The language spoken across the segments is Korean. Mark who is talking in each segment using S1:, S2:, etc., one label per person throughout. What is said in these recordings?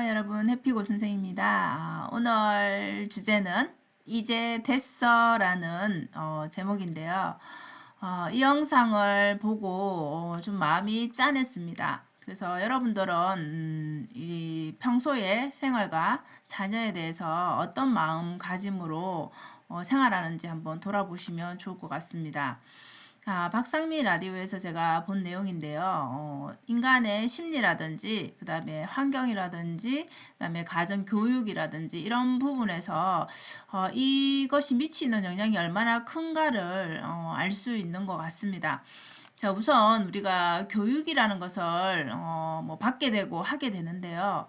S1: 여러분, 해피고 선생입니다. 오늘 주제는 이제 됐어 라는 제목인데요. 이 영상을 보고 좀 마음이 짠했습니다. 그래서 여러분들은 이 평소의 생활과 자녀에 대해서 어떤 마음가짐으로 생활하는지 한번 돌아보시면 좋을 것 같습니다. 박상민 라디오에서 제가 본 내용인데요. 인간의 심리라든지, 그 다음에 환경이라든지, 그 다음에 가정교육이라든지 이런 부분에서 이것이 미치는 영향이 얼마나 큰가를 알 수 있는 것 같습니다. 자, 우선 우리가 교육이라는 것을 뭐 받게 되고 하게 되는데요.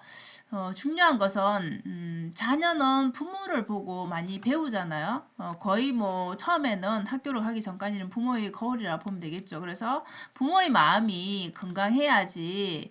S1: 중요한 것은 자녀는 부모를 보고 많이 배우잖아요. 거의 뭐 처음에는 학교를 가기 전까지는 부모의 거울이라 보면 되겠죠. 그래서 부모의 마음이 건강해야지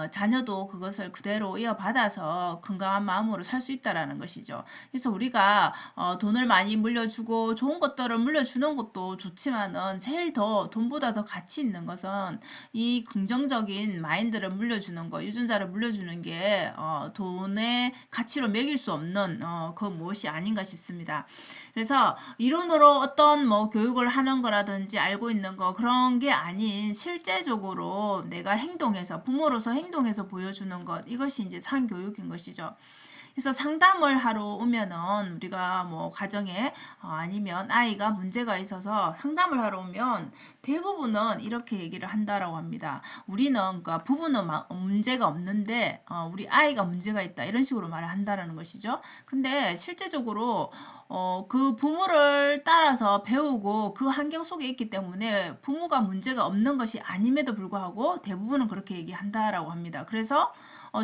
S1: 자녀도 그것을 그대로 이어받아서 건강한 마음으로 살 수 있다라는 것이죠. 그래서 우리가 돈을 많이 물려주고 좋은 것들을 물려주는 것도 좋지만은 제일 더 돈보다 더 가치 있는 것은 이 긍정적인 마인드를 물려주는 거, 유전자를 물려주는 게 돈의 가치로 매길 수 없는 그 무엇이 아닌가 싶습니다. 그래서 이론으로 어떤 뭐 교육을 하는 거라든지 알고 있는 거 그런 게 아닌 실제적으로 내가 행동해서 부모로서 행동해서 보여주는 것, 이것이 이제 상교육인 것이죠. 그래서 상담을 하러 오면은 우리가 뭐 가정에 아니면 아이가 문제가 있어서 상담을 하러 오면 대부분은 이렇게 얘기를 한다라고 합니다. 우리는 그러니까 부부는 문제가 없는데 우리 아이가 문제가 있다 이런 식으로 말을 한다라는 것이죠. 근데 실제적으로 그 부모를 따라서 배우고 그 환경 속에 있기 때문에 부모가 문제가 없는 것이 아님에도 불구하고 대부분은 그렇게 얘기한다라고 합니다. 그래서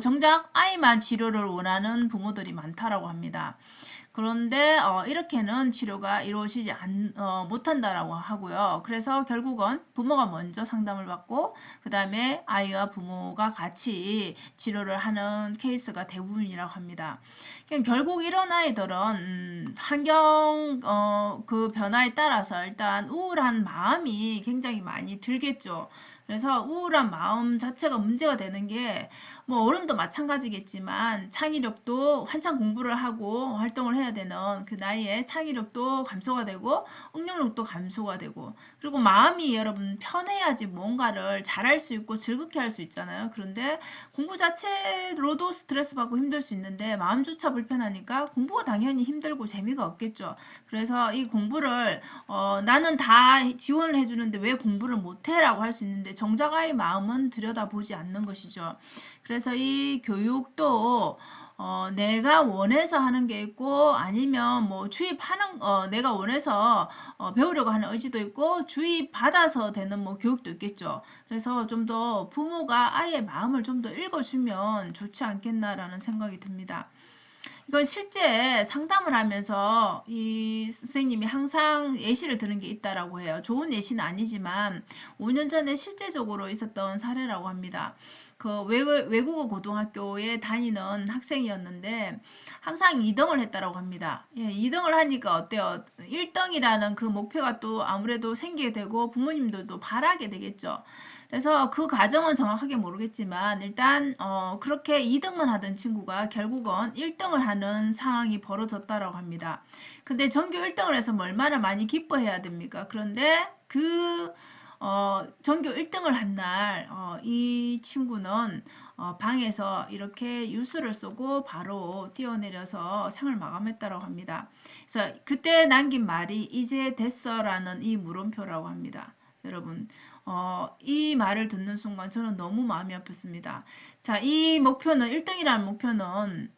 S1: 정작 아이만 치료를 원하는 부모들이 많다라고 합니다. 그런데 이렇게는 치료가 이루어지지 못한다라고 하고요. 그래서 결국은 부모가 먼저 상담을 받고 그 다음에 아이와 부모가 같이 치료를 하는 케이스가 대부분이라고 합니다. 결국 이런 아이들은 환경 그 변화에 따라서 일단 우울한 마음이 굉장히 많이 들겠죠. 그래서 우울한 마음 자체가 문제가 되는 게 뭐 어른도 마찬가지겠지만 창의력도 한창 공부를 하고 활동을 해야 되는 그 나이에 창의력도 감소가 되고 응용력도 감소가 되고 그리고 마음이 여러분 편해야지 뭔가를 잘할 수 있고 즐겁게 할 수 있잖아요. 그런데 공부 자체로도 스트레스 받고 힘들 수 있는데 마음조차 불편하니까 공부가 당연히 힘들고 재미가 없겠죠. 그래서 이 공부를 나는 다 지원을 해주는데 왜 공부를 못해라고 할 수 있는데 정작 아이 마음은 들여다보지 않는 것이죠. 그래서 이 교육도 내가 원해서 하는 게 있고 아니면 뭐 주입하는 내가 원해서 배우려고 하는 의지도 있고 주입받아서 되는 뭐 교육도 있겠죠. 그래서 좀 더 부모가 아이의 마음을 좀 더 읽어주면 좋지 않겠나라는 생각이 듭니다. 이건 실제 상담을 하면서 이 선생님이 항상 예시를 드는 게 있다라고 해요. 좋은 예시는 아니지만 5년 전에 실제적으로 있었던 사례라고 합니다. 그 외국어 고등학교에 다니는 학생이었는데 항상 2등을 했다라고 합니다. 예, 2등을 하니까 어때요? 1등이라는 그 목표가 또 아무래도 생기게 되고 부모님들도 바라게 되겠죠. 그래서 그 과정은 정확하게 모르겠지만 일단 그렇게 2등만 하던 친구가 결국은 1등을 하는 상황이 벌어졌다라고 합니다. 근데 전교 1등을 해서 뭐 얼마나 많이 기뻐해야 됩니까? 그런데 그 전교 1등을 한 날 이 친구는 방에서 이렇게 유수를 쏘고 바로 뛰어내려서 생을 마감했다고 합니다. 그래서 그때 남긴 말이 이제 됐어라는 이 물음표라고 합니다. 여러분 이 말을 듣는 순간 저는 너무 마음이 아팠습니다. 자, 이 목표는 1등이라는 목표는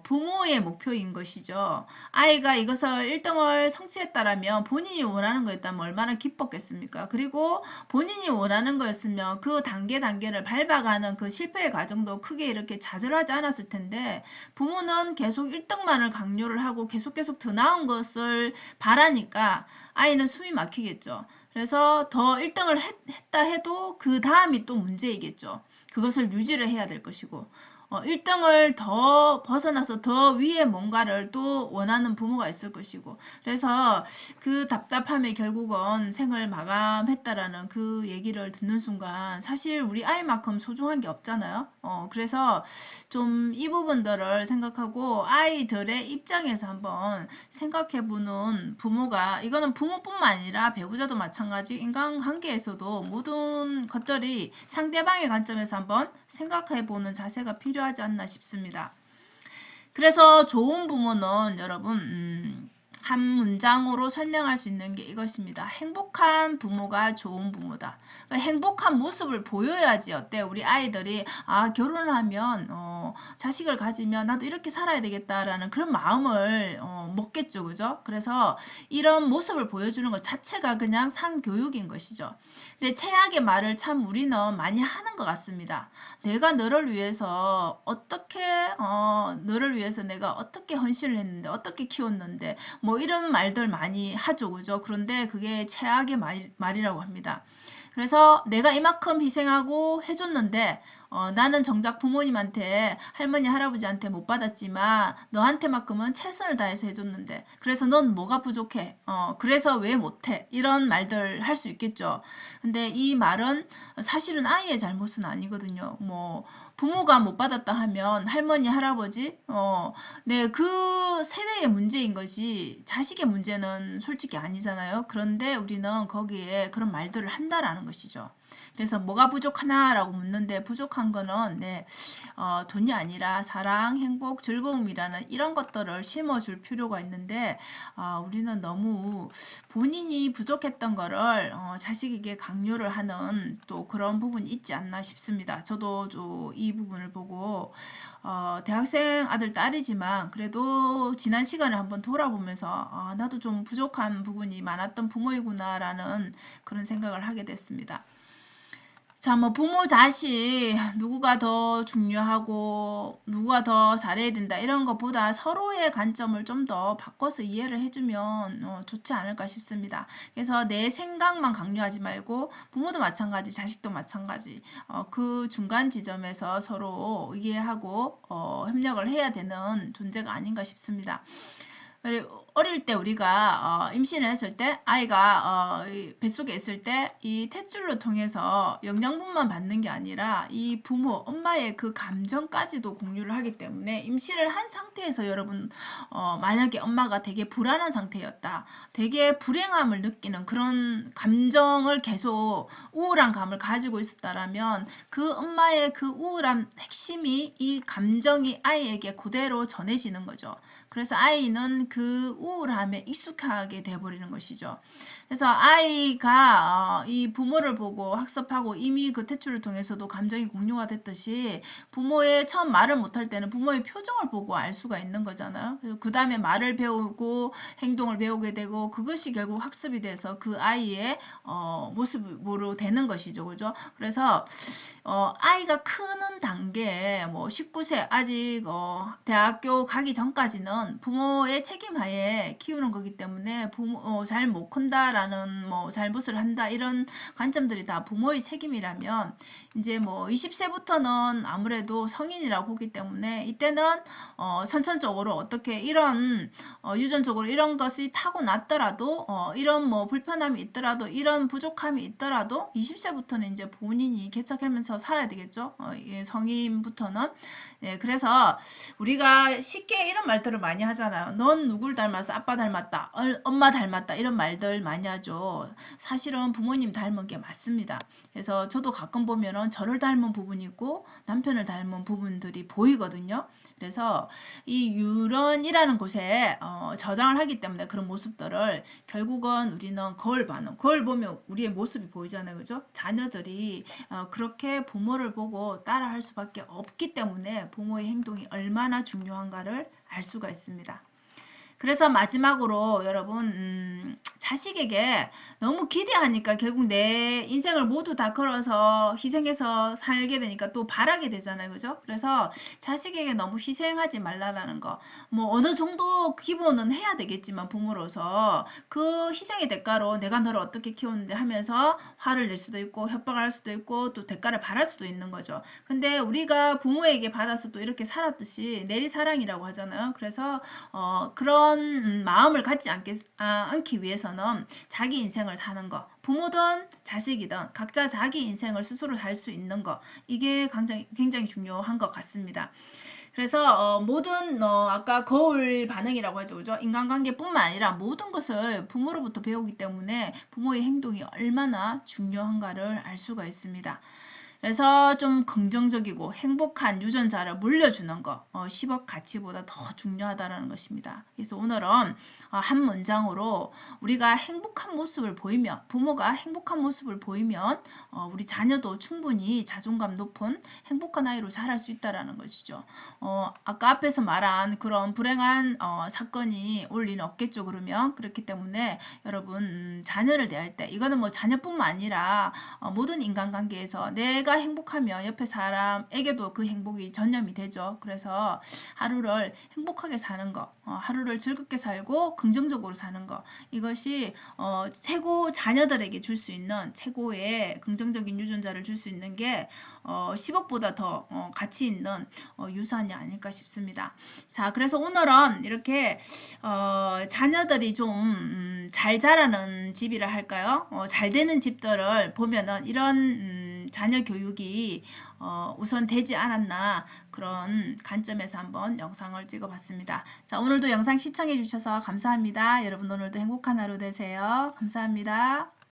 S1: 부모의 목표인 것이죠. 아이가 이것을 1등을 성취했다라면 본인이 원하는 거였다면 얼마나 기뻤겠습니까? 그리고 본인이 원하는 거였으면 그 단계를 밟아가는 그 실패의 과정도 크게 이렇게 좌절하지 않았을 텐데 부모는 계속 1등만을 강요를 하고 계속 더 나은 것을 바라니까 아이는 숨이 막히겠죠. 그래서 더 1등을 했다 해도 그 다음이 또 문제이겠죠. 그것을 유지를 해야 될 것이고 1등을 더 벗어나서 더 위에 뭔가를 또 원하는 부모가 있을 것이고, 그래서 그 답답함에 결국은 생을 마감했다라는 그 얘기를 듣는 순간 사실 우리 아이만큼 소중한 게 없잖아요. 그래서 좀 이 부분들을 생각하고 아이들의 입장에서 한번 생각해보는 부모가, 이거는 부모뿐만 아니라 배우자도 마찬가지, 인간관계에서도 모든 것들이 상대방의 관점에서 한번 생각해보는 자세가 필요하지 않나 싶습니다. 그래서 좋은 부모는 여러분, 한 문장으로 설명할 수 있는 게 이것입니다. 행복한 부모가 좋은 부모다. 그러니까 행복한 모습을 보여야지 어때? 우리 아이들이 결혼을 하면 자식을 가지면 나도 이렇게 살아야 되겠다라는 그런 마음을 먹겠죠. 그죠? 그래서 이런 모습을 보여주는 것 자체가 그냥 상교육인 것이죠. 근데 최악의 말을 참 우리는 많이 하는 것 같습니다. 내가 너를 위해서 너를 위해서 내가 어떻게 헌신을 했는데, 어떻게 키웠는데, 뭐 이런 말들 많이 하죠. 그죠? 그런데 그게 최악의 말이라고 합니다. 그래서 내가 이만큼 희생하고 해줬는데 나는 정작 부모님한테, 할머니 할아버지한테 못 받았지만 너한테만큼은 최선을 다해서 해줬는데 그래서 넌 뭐가 부족해? 그래서 왜 못해? 이런 말들 할 수 있겠죠. 근데 이 말은 사실은 아이의 잘못은 아니거든요. 뭐 부모가 못 받았다 하면 할머니 할아버지 네, 그 세대의 문제인 것이 자식의 문제는 솔직히 아니잖아요. 그런데 우리는 거기에 그런 말들을 한다라는 것이죠. 그래서 뭐가 부족하나라고 묻는데, 부족한 거는 돈이 아니라 사랑, 행복, 즐거움이라는 이런 것들을 심어줄 필요가 있는데 우리는 너무 본인이 부족했던 거를 자식에게 강요를 하는 또 그런 부분이 있지 않나 싶습니다. 저도 이 부분을 보고 대학생 아들 딸이지만 그래도 지난 시간을 한번 돌아보면서 나도 좀 부족한 부분이 많았던 부모이구나라는 그런 생각을 하게 됐습니다. 자, 뭐 부모 자식 누구가 더 중요하고 누구가 더 잘해야 된다 이런 것보다 서로의 관점을 좀 더 바꿔서 이해를 해주면 좋지 않을까 싶습니다. 그래서 내 생각만 강요하지 말고 부모도 마찬가지, 자식도 마찬가지 그 중간 지점에서 서로 이해하고 협력을 해야 되는 존재가 아닌가 싶습니다. 어릴 때 우리가 임신을 했을 때 아이가 뱃속에 있을 때 이 탯줄로 통해서 영양분만 받는 게 아니라 이 부모, 엄마의 그 감정까지도 공유를 하기 때문에 임신을 한 상태에서 여러분 만약에 엄마가 되게 불안한 상태였다. 되게 불행함을 느끼는 그런 감정을 계속 우울한 감을 가지고 있었다라면 그 엄마의 그 우울한 핵심이 이 감정이 아이에게 그대로 전해지는 거죠. 그래서 아이는 그 우울함에 익숙하게 돼버리는 것이죠. 그래서 아이가 이 부모를 보고 학습하고 이미 그 태출을 통해서도 감정이 공유가 됐듯이 부모의 처음 말을 못할 때는 부모의 표정을 보고 알 수가 있는 거잖아요. 그 다음에 말을 배우고 행동을 배우게 되고 그것이 결국 학습이 돼서 그 아이의 모습으로 되는 것이죠. 그죠? 그래서 아이가 크는 단계에 뭐 19세 아직 대학교 가기 전까지는 부모의 책임하에 키우는 거기 때문에 부모 잘 못 큰다라는 뭐 잘못을 한다 이런 관점들이 다 부모의 책임이라면 이제 뭐 20세부터는 아무래도 성인이라고 보기 때문에 이때는 선천적으로 어떻게 이런 유전적으로 이런 것이 타고났더라도 이런 뭐 불편함이 있더라도 이런 부족함이 있더라도 20세부터는 이제 본인이 개척하면서 살아야 되겠죠. 성인부터는. 그래서 우리가 쉽게 이런 말들을 많이 하잖아요. 넌 누굴 닮았어? 아빠 닮았다. 엄마 닮았다. 이런 말들 많이 하죠. 사실은 부모님 닮은 게 맞습니다. 그래서 저도 가끔 보면은 저를 닮은 부분이 있고 남편을 닮은 부분들이 보이거든요. 그래서 이 유런이라는 곳에 저장을 하기 때문에 그런 모습들을 결국은 우리는 거울 보면 우리의 모습이 보이잖아요. 그죠? 자녀들이 그렇게 부모를 보고 따라할 수밖에 없기 때문에 부모의 행동이 얼마나 중요한가를 알 수가 있습니다. 그래서 마지막으로 여러분 자식에게 너무 기대하니까 결국 내 인생을 모두 다 걸어서 희생해서 살게 되니까 또 바라게 되잖아요. 그죠? 그래서 자식에게 너무 희생하지 말라라는 거. 뭐 어느 정도 기본은 해야 되겠지만 부모로서 그 희생의 대가로 내가 너를 어떻게 키웠는데 하면서 화를 낼 수도 있고 협박을 할 수도 있고 또 대가를 바랄 수도 있는 거죠. 근데 우리가 부모에게 받아서 또 이렇게 살았듯이 내리사랑이라고 하잖아요. 그래서 그런 마음을 갖지 않기 위해서는 자기 인생을 사는 거, 부모든 자식이든 각자 자기 인생을 스스로 살 수 있는 거, 이게 굉장히 중요한 것 같습니다. 그래서 모든 아까 거울 반응이라고 하죠. 그죠? 인간관계뿐만 아니라 모든 것을 부모로부터 배우기 때문에 부모의 행동이 얼마나 중요한가를 알 수가 있습니다. 그래서 좀 긍정적이고 행복한 유전자를 물려주는 거 10억 가치보다 더 중요하다는 것입니다. 그래서 오늘은 한 문장으로 우리가 행복한 모습을 보이면 부모가 행복한 모습을 보이면 우리 자녀도 충분히 자존감 높은 행복한 아이로 자랄 수 있다는 것이죠. 아까 앞에서 말한 그런 불행한 사건이 올 리는 없겠죠. 그러면 그렇기 때문에 여러분 자녀를 대할 때 이거는 뭐 자녀뿐만 아니라 모든 인간관계에서 내가 행복하면 옆에 사람에게도 그 행복이 전염이 되죠. 그래서 하루를 행복하게 사는 거, 하루를 즐겁게 살고 긍정적으로 사는 거, 이것이 최고 자녀들에게 줄 수 있는 최고의 긍정적인 유전자를 줄 수 있는 게 10억보다 더 가치 있는 유산이 아닐까 싶습니다. 자, 그래서 오늘은 이렇게 자녀들이 좀 잘 자라는 집이라 할까요? 잘 되는 집들을 보면은 이런 자녀 교육이 우선 되지 않았나 그런 관점에서 한번 영상을 찍어봤습니다. 자, 오늘도 영상 시청해 주셔서 감사합니다. 여러분 오늘도 행복한 하루 되세요. 감사합니다.